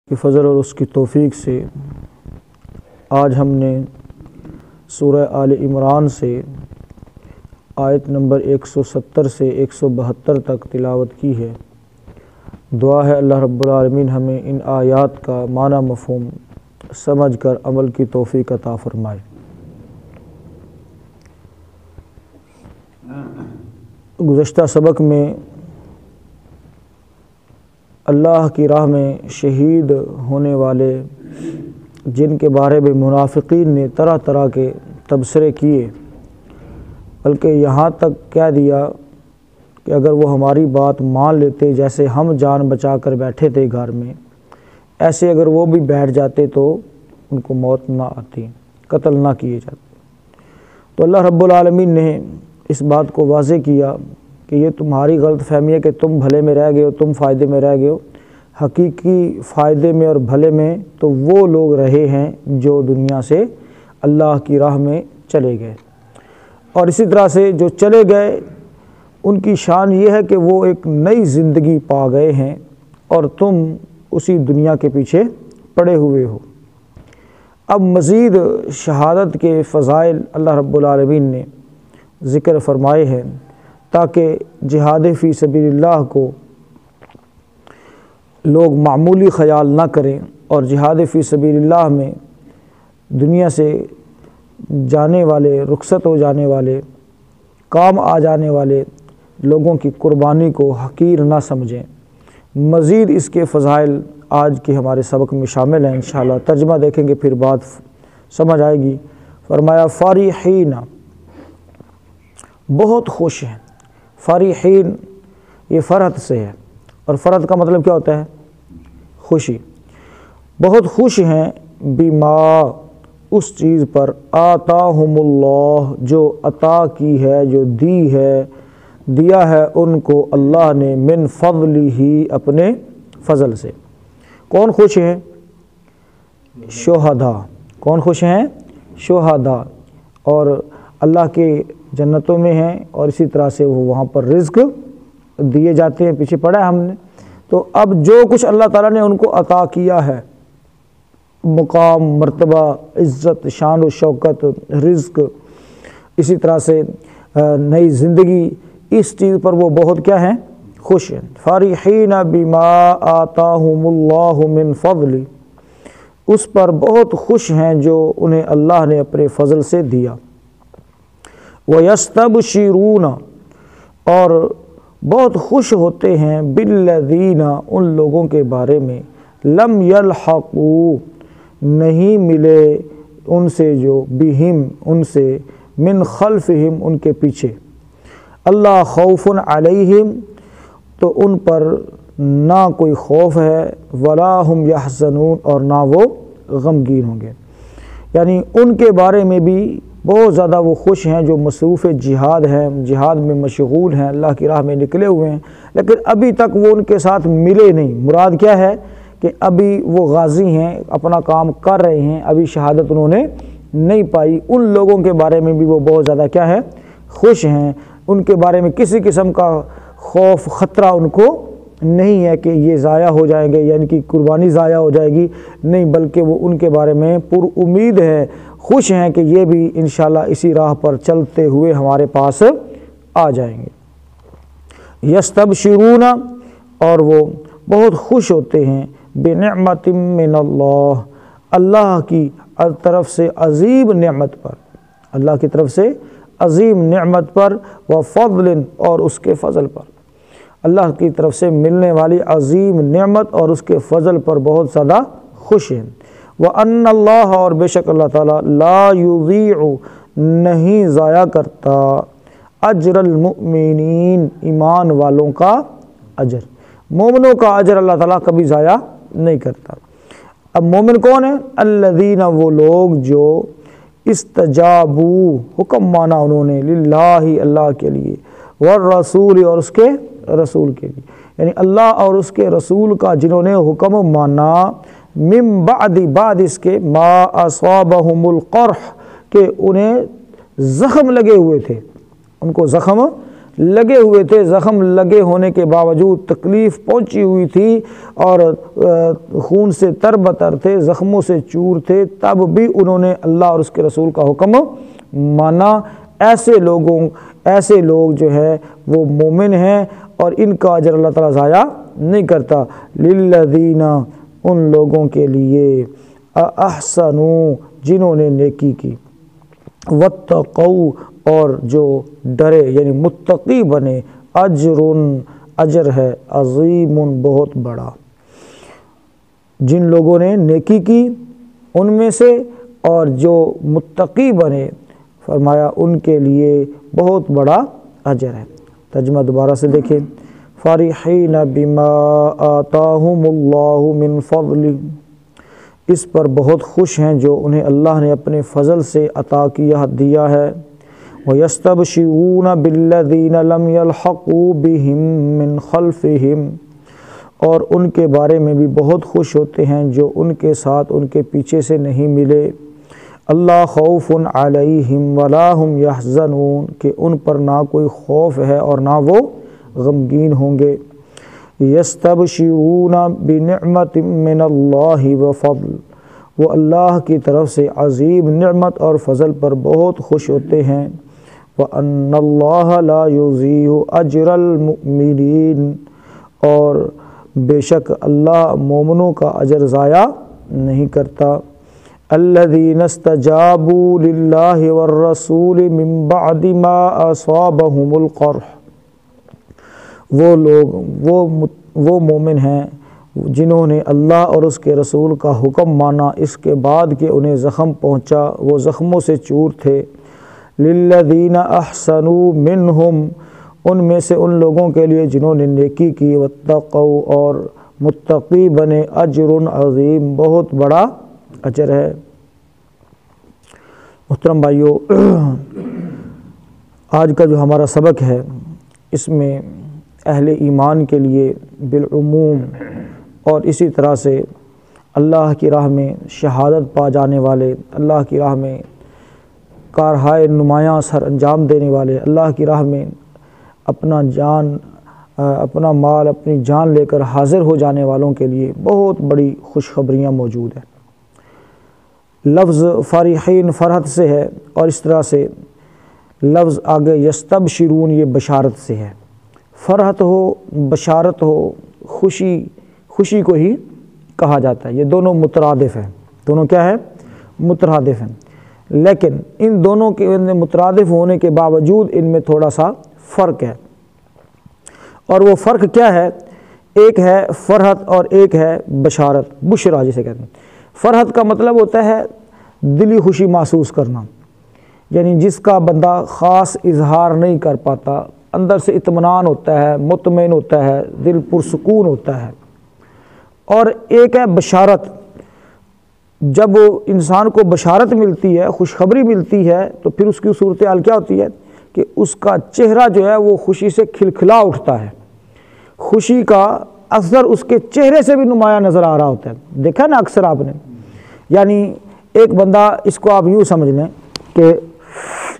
کہ فضل اور اس کی توفیق سے آج ہم نے سورہ آل عمران سے آیت نمبر 170 سے 172 تک تلاوت کی ہے۔ دعا ہے اللہ رب العالمین ہمیں ان آیات کا معنی مفہوم سمجھ کر عمل کی توفیق عطا فرمائے۔ گزشتہ سبق میں اللہ کی راہ میں شہید ہونے والے جن کے بارے میں منافقین نے طرح طرح کے تبصرے کیے، بلکہ یہاں تک کہہ دیا کہ اگر وہ ہماری بات مان لیتے، جیسے ہم جان بچا کر بیٹھے تھے گھر میں، ایسے اگر وہ بھی بیٹھ جاتے تو ان کو موت نہ آتی، قتل نہ کیے جاتے۔ تو اللہ رب العالمین نے اس بات کو واضح کیا کہ یہ تمہاری غلط فہمی ہے کہ تم بھلے میں رہ گئے ہو، تم فائدے میں رہ گئے ہو۔ حقیقی فائدے میں اور بھلے میں تو وہ لوگ رہے ہیں جو دنیا سے اللہ کی راہ میں چلے گئے، اور اسی طرح سے جو چلے گئے ان کی شان یہ ہے کہ وہ ایک نئی زندگی پا گئے ہیں اور تم اسی دنیا کے پیچھے پڑے ہوئے ہو۔ اب مزید شہادت کے فضائل اللہ رب العالمین نے ذکر فرمائے ہیں تاکہ جہاد فی سبیل اللہ کو لوگ معمولی خیال نہ کریں، اور جہاد فی سبیل اللہ میں دنیا سے جانے والے، رخصت ہو جانے والے، کام آ جانے والے لوگوں کی قربانی کو حقیر نہ سمجھیں۔ مزید اس کے فضائل آج کے ہمارے سبق میں شامل ہیں، انشاءاللہ ترجمہ دیکھیں گے پھر بات سمجھ آئے گی۔ فرمایا فارحین، بہت خوش ہیں۔ فارحین یہ فرحت سے ہے، اور فرحت کا مطلب کیا ہوتا ہے؟ خوشی۔ بہت خوش ہیں بما، اس چیز پر، آتاہم اللہ، جو عطا کی ہے، جو دی ہے، دیا ہے ان کو اللہ نے، من فضلہ، اپنے فضل سے۔ کون خوش ہیں؟ شہداء۔ کون خوش ہیں؟ شہداء، اور اللہ کے جنتوں میں ہیں، اور اسی طرح سے وہ وہاں پر رزق دیے جاتے ہیں، پیچھے پڑھا ہے ہم نے۔ تو اب جو کچھ اللہ تعالیٰ نے ان کو عطا کیا ہے، مقام، مرتبہ، عزت، شان و شوکت، رزق، اسی طرح سے نئی زندگی، اس چیز پر وہ بہت کیا ہیں؟ خوش ہیں۔ فارحین بما آتاہم اللہ من فضل، اس پر بہت خوش ہیں جو انہیں اللہ نے اپنے فضل سے دیا۔ وَيَسْتَبْشِرُونَ، اور بہت خوش ہوتے ہیں، بِالَّذِينَ، ان لوگوں کے بارے میں، لم يلحقوا، نہیں ملے ان سے، جو بہم، ان سے، من خلفہم، ان کے پیچھے، اللہ خوف علیہم، تو ان پر نہ کوئی خوف ہے، ولا ہم یحزنون، اور نہ وہ غمگین ہوں گے۔ یعنی ان کے بارے میں بھی بہت زیادہ وہ خوش ہیں جو مصروف جہاد ہیں، جہاد میں مشغول ہیں، اللہ کی راہ میں نکلے ہوئے ہیں، لیکن ابھی تک وہ ان کے ساتھ ملے نہیں۔ مراد کیا ہے کہ ابھی وہ غازی ہیں، اپنا کام کر رہے ہیں، ابھی شہادت انہوں نے نہیں پائی۔ ان لوگوں کے بارے میں بھی وہ بہت زیادہ کیا ہے؟ خوش ہیں۔ ان کے بارے میں کسی قسم کا خوف، خطرہ ان کو نہیں ہے کہ یہ ضائع ہو جائیں گے، یعنی کہ قربانی ضائع ہو جائے گی، نہیں، بلکہ وہ ان کے بارے میں پر امید ہے، خوش ہیں کہ یہ بھی انشاءاللہ اسی راہ پر چلتے ہوئے ہمارے پاس آ جائیں گے۔ یستبشرون، اور وہ بہت خوش ہوتے ہیں، بنعمت من اللہ، اللہ کی طرف سے عظیم نعمت پر، اللہ کی طرف سے عظیم نعمت پر، وفضل، اور اس کے فضل پر، اللہ کی طرف سے ملنے والی عظیم نعمت اور اس کے فضل پر بہت زیادہ خوش ہیں۔ وَأَنَّ اللَّهَ، اور بے شک اللہ تعالیٰ، لا يُضِيعُ، نہیں ضائع کرتا، اجر المؤمنین، ایمان والوں کا اجر، مومنوں کا اجر اللہ تعالیٰ کبھی ضائع نہیں کرتا۔ اب مومن کون ہیں؟ الذین، وہ لوگ جو استجابوا، حکم مانا انہوں نے، للہ، اللہ کے لیے، والرسول، اور اس کے رسول کے لیے، یعنی اللہ اور اس کے رسول کا جنہوں نے حکم مانا، من بعد، بعد اس کے، ما اصابہم القرح، کہ انہیں زخم لگے ہوئے تھے، ان کو زخم لگے ہوئے تھے، زخم لگے ہونے کے باوجود تکلیف پہنچی ہوئی تھی اور خون سے تر بتر تھے، زخموں سے چور تھے، تب بھی انہوں نے اللہ اور اس کے رسول کا حکم مانا۔ ایسے لوگ جو ہے وہ مومن ہیں اور ان کا اجر اللہ تعالیٰ ضائع نہیں کرتا۔ للذین، ان لوگوں کے لیے، احسنوا، جنہوں نے نیکی کی، واتقوا، اور جو ڈرے یعنی متقی بنے، اجر ہے عظیم، بہت بڑا۔ جن لوگوں نے نیکی کی ان میں سے اور جو متقی بنے، فرمایا ان کے لیے بہت بڑا اجر ہے۔ ترجمہ دوبارہ سے دیکھیں، فرحین بما آتاہم اللہ من فضل، اس پر بہت خوش ہیں جو انہیں اللہ نے اپنے فضل سے عطا دیا ہے۔ وَيَسْتَبْشِرُونَ بِالَّذِينَ لَمْ يَلْحَقُوا بِهِم مِّن خَلْفِهِمْ، اور ان کے بارے میں بھی بہت خوش ہوتے ہیں جو ان کے ساتھ ان کے پیچھے سے نہیں ملے۔ اللہ خوف علیہم ولا ہم یحزنون، کہ ان پر نہ کوئی خوف ہے اور نہ وہ غمگین ہوں گے۔ یستبشرون بنعمت من اللہ وفضل، وہ اللہ کی طرف سے عظیم نعمت اور فضل پر بہت خوش ہوتے ہیں۔ وَأَنَّ اللَّهَ لَا يُضِيعُ أَجْرَ الْمُؤْمِنِينَ، اور بے شک اللہ مومنوں کا اجر ضائع نہیں کرتا۔ الَّذِينَ اسْتَجَابُوا لِلَّهِ وَالرَّسُولِ مِن بَعْدِ مَا أَصَابَهُمُ الْقَرْحُ، وہ لوگ وہ مومن ہیں جنہوں نے اللہ اور اس کے رسول کا حکم مانا اس کے بعد کہ انہیں زخم پہنچا، وہ زخموں سے چور تھے۔ للذین احسنوا منہم، ان میں سے ان لوگوں کے لیے جنہوں نے نیکی کی، واتقوا، اور متقی بنے، اجر عظیم، بہت بڑا اجر ہے۔ محترم بھائیو، آج کا جو ہمارا سبق ہے اس میں اہل ایمان کے لیے بالعموم اور اسی طرح سے اللہ کی راہ میں شہادت پا جانے والے، اللہ کی راہ میں کارہائے نمایاں سر انجام دینے والے، اللہ کی راہ میں اپنا مال، اپنی جان لے کر حاضر ہو جانے والوں کے لیے بہت بڑی خوشخبریاں موجود ہیں۔ لفظ فرحین فرحت سے ہے، اور اس طرح سے لفظ آگے یستبشرون یہ بشارت سے ہے۔ فرحت ہو، بشارت ہو، خوشی کو ہی کہا جاتا ہے۔ یہ دونوں مترادف ہیں، دونوں کیا ہے؟ مترادف ہیں، لیکن ان دونوں کے مترادف ہونے کے باوجود ان میں تھوڑا سا فرق ہے، اور وہ فرق کیا ہے؟ ایک ہے فرحت اور ایک ہے بشارت، بشرا جسے کہتے ہیں۔ فرحت کا مطلب ہوتا ہے دلی خوشی محسوس کرنا، یعنی جس کا بندہ خاص اظہار نہیں کر پاتا، اندر سے اطمینان ہوتا ہے، مطمئن ہوتا ہے، دل پرسکون ہوتا ہے۔ اور ایک ہے بشارت، جب انسان کو بشارت ملتی ہے، خوشخبری ملتی ہے، تو پھر اس کی صورتحال کیا ہوتی ہے کہ اس کا چہرہ جو ہے وہ خوشی سے کھلکھلا اٹھتا ہے، خوشی کا اثر اس کے چہرے سے بھی نمایاں نظر آ رہا ہوتا ہے۔ دیکھا نا اکثر آپ نے، یعنی ایک بندہ، اس کو آپ یوں سمجھ لیں کہ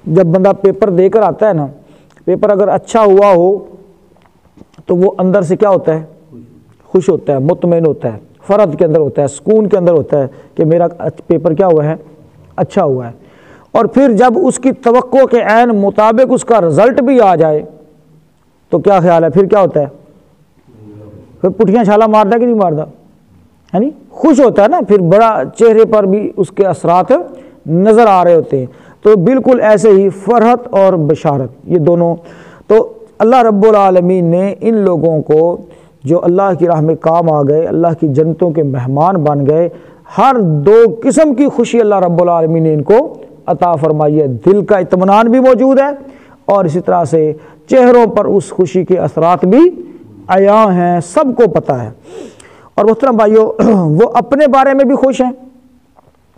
جب بندہ پیپر دے کر آتا ہے نا، پیپر اگر اچھا ہوا ہو تو وہ اندر سے کیا ہوتا ہے؟ خوش ہوتا ہے، مطمئن ہوتا ہے، فرحت کے اندر ہوتا ہے، سکون کے اندر ہوتا ہے کہ میرا پیپر کیا ہوا ہے؟ اچھا ہوا ہے۔ اور پھر جب اس کی توقع کے عین مطابق اس کا رزلٹ بھی آ جائے تو کیا خیال ہے؟ پھر کیا ہوتا ہے؟ پھر پٹھیاں چھالا مارتا ہے کہ نہیں مارتا؟ یعنی خوش ہوتا ہے نا، پھر بڑا چہرے پر بھی اس کے اثرات نظر آ رہے ہوتے ہیں۔ تو بالکل ایسے ہی فرحت اور بشارت، یہ دونوں، تو اللہ رب العالمین نے ان لوگوں کو جو اللہ کی راہ میں کام آ گئے، اللہ کی جنتوں کے مہمان بن گئے، ہر دو قسم کی خوشی اللہ رب العالمین نے ان کو عطا فرمائی ہے۔ دل کا اطمینان بھی موجود ہے، اور اسی طرح سے چہروں پر اس خوشی کے اثرات بھی عیاں ہیں، سب کو پتہ ہے۔ اور محترم بھائیو، وہ اپنے بارے میں بھی خوش ہیں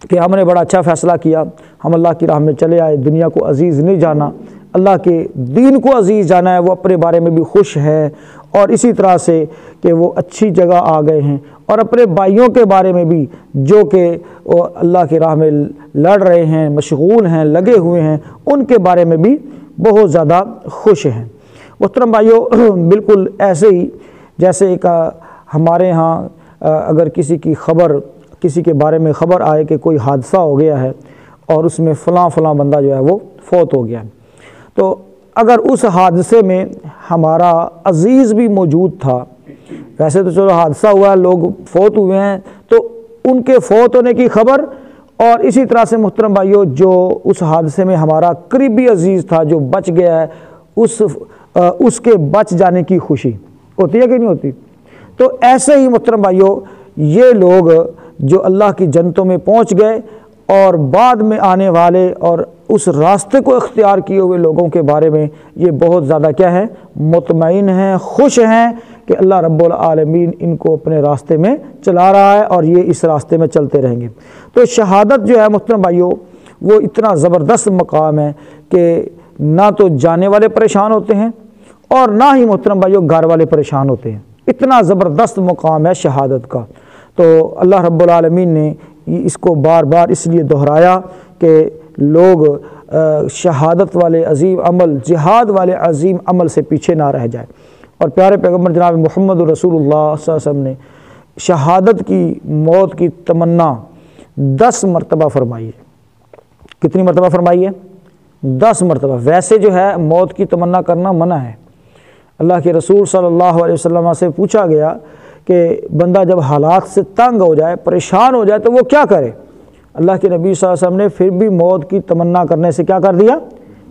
کہ ہم نے بڑا اچھا فیصلہ کیا، ہم اللہ کی راہ میں چلے آئے، دنیا کو عزیز نہیں جانا، اللہ کے دین کو عزیز جانا ہے، وہ اپنے بارے میں بھی خوش ہے۔ اور اسی طرح سے کہ وہ اچھی جگہ آ گئے ہیں، اور اپنے بھائیوں کے بارے میں بھی جو کہ وہ اللہ کی راہ میں لڑ رہے ہیں، مشغول ہیں، لگے ہوئے ہیں، ان کے بارے میں بھی بہت زیادہ خوش ہیں۔ محترم بھائیو، بالکل ایسے ہی جیسے ایک ہمارے ہاں اگر کسی کی خبر، کسی کے بارے میں خبر آئے کہ کوئی حادثہ ہو گیا ہے اور اس میں فلاں بندہ جو ہے وہ فوت ہو گیا، تو اگر اس حادثے میں ہمارا عزیز بھی موجود تھا، ویسے تو چلو حادثہ ہوا ہے، لوگ فوت ہوئے ہیں، تو ان کے فوت ہونے کی خبر، اور اسی طرح سے محترم بھائیو جو اس حادثے میں ہمارا قریبی عزیز تھا جو بچ گیا ہے، اس کے بچ جانے کی خوشی ہوتی ہے کہ نہیں ہوتی؟ تو ایسے ہی محترم بھائیو یہ لوگ جو اللہ کی جنتوں میں پہنچ گئے اور بعد میں آنے والے اور اس راستے کو اختیار کیے ہوئے لوگوں کے بارے میں یہ بہت زیادہ کیا ہے، مطمئن ہیں، خوش ہیں کہ اللہ رب العالمین ان کو اپنے راستے میں چلا رہا ہے اور یہ اس راستے میں چلتے رہیں گے۔ تو شہادت جو ہے محترم بھائیو وہ اتنا زبردست مقام ہے کہ نہ تو جانے والے پریشان ہوتے ہیں اور نہ ہی محترم بھائیو گھر والے پریشان ہوتے ہیں، اتنا زبردست مقام ہے شہادت کا۔ تو اللہ رب العالمین نے اس کو بار بار اس لیے دہرایا کہ لوگ شہادت والے عظیم عمل، جہاد والے عظیم عمل سے پیچھے نہ رہ جائے۔ اور پیارے پیغمبر جناب محمد رسول اللہ صلی اللہ علیہ وسلم نے شہادت کی، موت کی تمنا 10 مرتبہ فرمائی ہے۔ کتنی مرتبہ فرمائی ہے؟ 10 مرتبہ۔ ویسے جو ہے موت کی تمنا کرنا منع ہے۔ اللہ کے رسول صلی اللہ علیہ وسلم سے پوچھا گیا کہ بندہ جب حالات سے تنگ ہو جائے، پریشان ہو جائے تو وہ کیا کرے؟ اللہ کے نبی صلی اللہ علیہ وسلم نے پھر بھی موت کی تمنا کرنے سے کیا کر دیا؟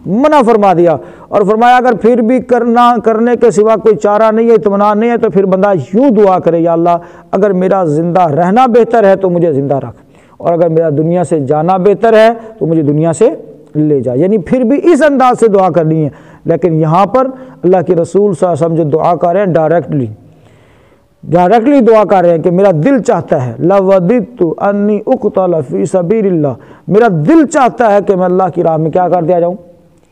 منع فرما دیا، اور فرمایا اگر پھر بھی کرنے کے سوا کوئی چارہ نہیں ہے، اطمینان نہیں ہے، تو پھر بندہ یوں دعا کرے، یا اللہ اگر میرا زندہ رہنا بہتر ہے تو مجھے زندہ رکھ، اور اگر میرا دنیا سے جانا بہتر ہے تو مجھے دنیا سے لے جا۔ یعنی پھر بھی اس انداز سے دعا کرنی ہے۔ لیکن یہاں پر اللہ کے رسول صلی اللہ علیہ وسلم جو دعا کر رہے ہیں ڈائریکٹلی دعا کر رہے ہیں کہ میرا دل چاہتا ہے، لَوَدِدْتُ أَنِّي أُقْتَلَ فِي سَبِيلِ اللَّهِ، میرا دل چاہتا ہے کہ میں اللہ کی راہ میں کیا کر دیا جاؤں؟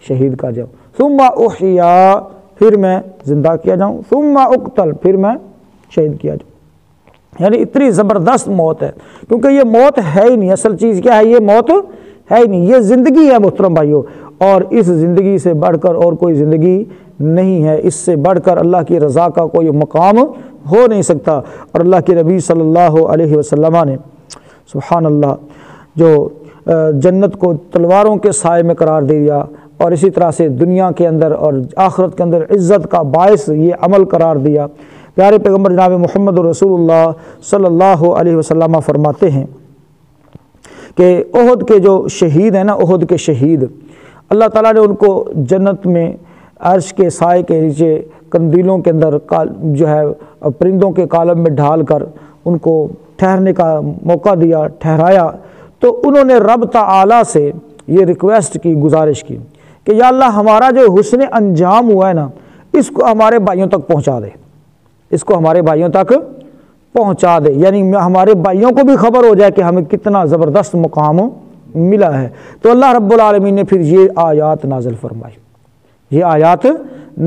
شہید کر جاؤں۔ ثُمَّ أُحْيَا، پھر میں زندہ کیا جاؤں، ثُمَّ أُقْتَلْ، پھر میں شہید کیا جاؤں۔ یعنی اتنی زبردست موت ہے، کیونکہ یہ موت ہے ہی نہیں، اصل چیز کیا ہے؟ یہ موت ہے ہی نہیں، یہ زندگی ہے محترم بھائیو، اور اس زندگی سے بڑھ کر اور کوئی زندگی نہیں ہے، اس سے بڑھ کر اللہ کی رضا کا کوئی مقام ہو نہیں سکتا۔ اور اللہ کے نبی صلی اللہ علیہ وسلم نے سبحان اللہ جو جنت کو تلواروں کے سائے میں قرار دیا، اور اسی طرح سے دنیا کے اندر اور آخرت کے اندر عزت کا باعث یہ عمل قرار دیا۔ پیارے پیغمبر جناب محمد رسول اللہ صلی اللہ علیہ وسلم فرماتے ہیں کہ احد کے جو شہید ہیں نا، احد کے شہید، اللہ تعالیٰ نے ان کو جنت میں عرش کے سائے کے نیچے قندیلوں کے اندر جو ہے پرندوں کے کالم میں ڈھال کر ان کو ٹھہرنے کا موقع دیا، ٹھہرایا۔ تو انہوں نے رب تعالیٰ سے یہ ریکویسٹ کی، گزارش کی کہ یا اللہ ہمارا جو حسن انجام ہوا ہے نا، اس کو ہمارے بھائیوں تک پہنچا دے، اس کو ہمارے بھائیوں تک پہنچا دے، یعنی ہمارے بھائیوں کو بھی خبر ہو جائے کہ ہمیں کتنا زبردست مقام ملا ہے۔ تو اللہ رب العالمین نے پھر یہ آیات نازل فرمائی، یہ آیات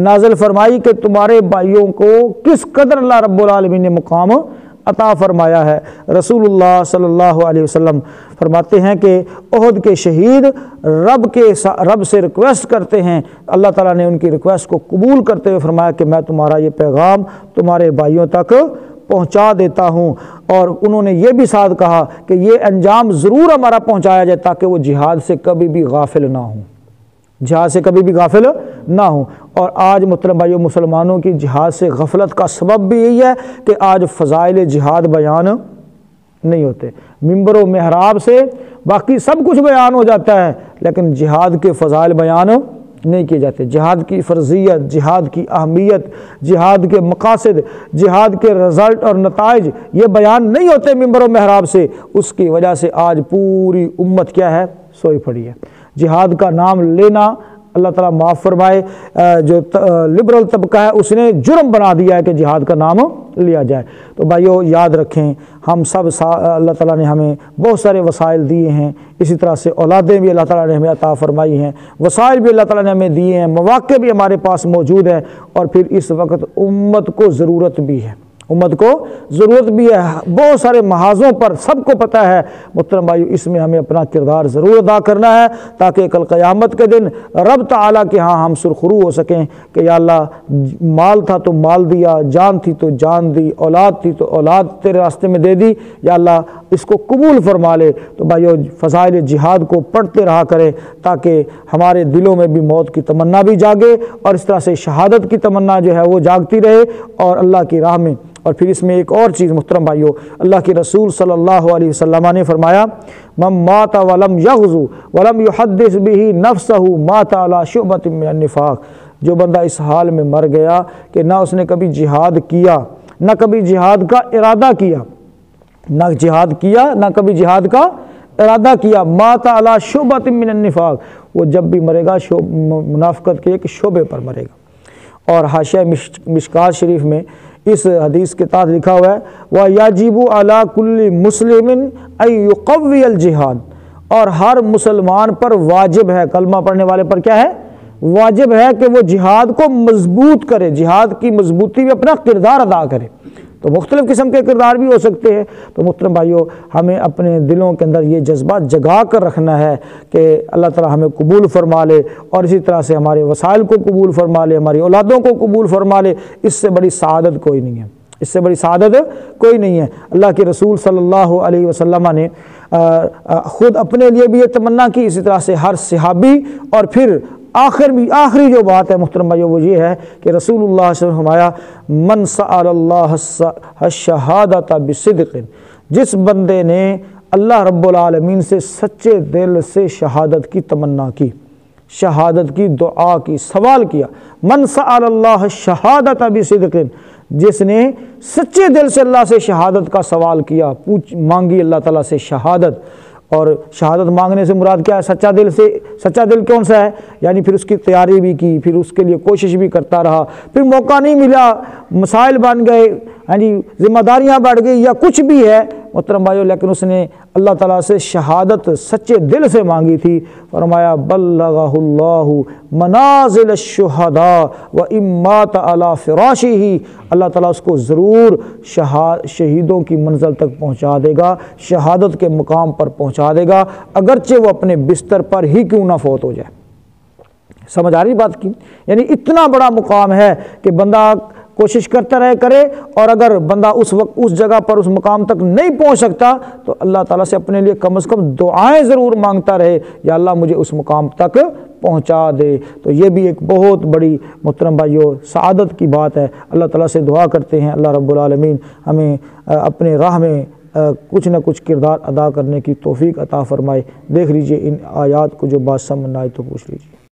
نازل فرمائی کہ تمہارے بھائیوں کو کس قدر اللہ رب العالمین نے مقام عطا فرمایا ہے۔ رسول اللہ صلی اللہ علیہ وسلم فرماتے ہیں کہ احد کے شہید رب سے ریکویسٹ کرتے ہیں، اللہ تعالیٰ نے ان کی ریکویسٹ کو قبول کرتے ہوئے فرمایا کہ میں تمہارا یہ پیغام تمہارے بھائیوں تک پہنچا دیتا ہوں۔ اور انہوں نے یہ بھی ساتھ کہا کہ یہ انجام ضرور ہمارا پہنچایا جائے تاکہ وہ جہاد سے کبھی بھی غافل نہ ہوں، جہاد سے کبھی بھی غافل نہ ہوں۔ اور آج محترم بھائیو مسلمانوں کی جہاد سے غفلت کا سبب بھی یہی ہے کہ آج فضائل جہاد بیان نہیں ہوتے، ممبر و محراب سے باقی سب کچھ بیان ہو جاتا ہے لیکن جہاد کے فضائل بیان نہیں کیے جاتے، جہاد کی فرضیت، جہاد کی اہمیت، جہاد کے مقاصد، جہاد کے رزلٹ اور نتائج یہ بیان نہیں ہوتے ممبر و محراب سے۔ اس کی وجہ سے آج پوری امت کیا ہے؟ سوئی پڑی ہے۔ جہاد کا نام لینا اللہ تعالیٰ معاف فرمائے، جو لبرل طبقہ ہے اس نے جرم بنا دیا ہے کہ جہاد کا نام لیا جائے۔ تو بھائیو یاد رکھیں، ہم سب اللہ تعالیٰ نے ہمیں بہت سارے وسائل دیے ہیں، اسی طرح سے اولادیں بھی اللہ تعالیٰ نے ہمیں عطا فرمائی ہیں، وسائل بھی اللہ تعالیٰ نے ہمیں دیے ہیں، مواقع بھی ہمارے پاس موجود ہیں، اور پھر اس وقت امت کو ضرورت بھی ہے، امت کو ضرورت بھی ہے بہت سارے محاذوں پر، سب کو پتہ ہے محترم بھائیو، اس میں ہمیں اپنا کردار ضرور ادا کرنا ہے تاکہ کل قیامت کے دن رب تعالیٰ کے ہاں ہم سرخرو ہو سکیں کہ یا اللہ مال تھا تو مال دیا، جان تھی تو جان دی، اولاد تھی تو اولاد تیرے راستے میں دے دی، یا اللہ اس کو قبول فرما لے۔ تو بھائیو فضائل جہاد کو پڑھتے رہا کریں تاکہ ہمارے دلوں میں بھی موت کی تمنا بھی جاگے اور اس طرح سے شہادت کی تمنا جو ہے وہ جاگتی رہے اور اللہ کی راہ میں۔ اور پھر اس میں ایک اور چیز محترم بھائیو، اللہ کے رسول صلی اللہ علیہ وسلم نے فرمایا من مات ولم یغزو ولم یحدث به نفسہ مات علی شعبۃ من النفاق، جو بندہ اس حال میں مر گیا کہ نہ اس نے کبھی جہاد کیا، نہ کبھی جہاد کا ارادہ کیا، نہ جہاد کیا نہ کبھی جہاد کا ارادہ کیا، مات علی شعبۃ من النفاق، وہ جب بھی مرے گا منافقت کے ایک شعبے پر مرے گا۔ اور حاشیہ مشکات شریف میں اس حدیث کے تحت لکھا ہوا ہے وَيَجِبُ عَلَى كُلِّ مُسْلِمٍ أَن يُقَوِّيَ الْجِهَادَ، اور ہر مسلمان پر واجب ہے، کلمہ پڑھنے والے پر کیا ہے؟ واجب ہے کہ وہ جہاد کو مضبوط کرے، جہاد کی مضبوطی میں اپنا کردار ادا کرے۔ تو مختلف قسم کے کردار بھی ہو سکتے ہیں۔ تو محترم بھائیو، ہمیں اپنے دلوں کے اندر یہ جذبہ جگا کر رکھنا ہے کہ اللہ تعالیٰ ہمیں قبول فرما لے اور اسی طرح سے ہمارے وسائل کو قبول فرما لے، ہماری اولادوں کو قبول فرما لے۔ اس سے بڑی سعادت کوئی نہیں ہے، اس سے بڑی سعادت کوئی نہیں ہے۔ اللہ کے رسول صلی اللہ علیہ وسلم نے خود اپنے لیے بھی یہ تمنا کی، اسی طرح سے ہر صحابی، اور پھر آخری جو بات ہے محترم بھائیو وہ یہ ہے کہ رسول اللہ صلی اللہ علیہ وسلم فرمایا من سأل اللہ الشہادۃ بصدق، جس بندے نے اللہ رب العالمین سے سچے دل سے شہادت کی تمنا کی، شہادت کی دعا کی، سوال کیا، من سأل اللہ الشہادۃ بصدق، جس نے سچے دل سے اللہ سے شہادت کا سوال کیا، مانگی اللہ تعالیٰ سے شہادت۔ اور شہادت مانگنے سے مراد کیا ہے؟ سچا دل کون سا ہے؟ یعنی پھر اس کی تیاری بھی کی، پھر اس کے لیے کوشش بھی کرتا رہا، پھر موقع نہیں ملا، مسائل بن گئے، یعنی ذمہ داریاں بڑھ گئی یا کچھ بھی ہے محترم بھائیو، لیکن اس نے اللہ تعالیٰ سے شہادت سچے دل سے مانگی تھی۔ فرمایا بلغہ اللہ منازل الشہداء وإن مات علی فراشہ، اللہ تعالیٰ اس کو ضرور شہیدوں کی منزل تک پہنچا دے گا، شہادت کے مقام پر پہنچا دے گا، اگرچہ وہ اپنے بستر پر ہی کیوں نہ فوت ہو جائے۔ سمجھ آ رہی بات کی؟ یعنی اتنا بڑا مقام ہے کہ بندہ کوشش کرتا رہے کرے، اور اگر بندہ اس وقت اس جگہ پر اس مقام تک نہیں پہنچ سکتا تو اللہ تعالیٰ سے اپنے لیے کم از کم دعائیں ضرور مانگتا رہے، یا اللہ مجھے اس مقام تک پہنچا دے۔ تو یہ بھی ایک بہت بڑی محترم بھائیو سعادت کی بات ہے۔ اللہ تعالیٰ سے دعا کرتے ہیں اللہ رب العالمین ہمیں اپنے راہ میں کچھ نہ کچھ کردار ادا کرنے کی توفیق عطا فرمائے۔ دیکھ لیجئے ان آیات کو، جو بات سمجھ نہ آئی تو پوچھ لیجئے۔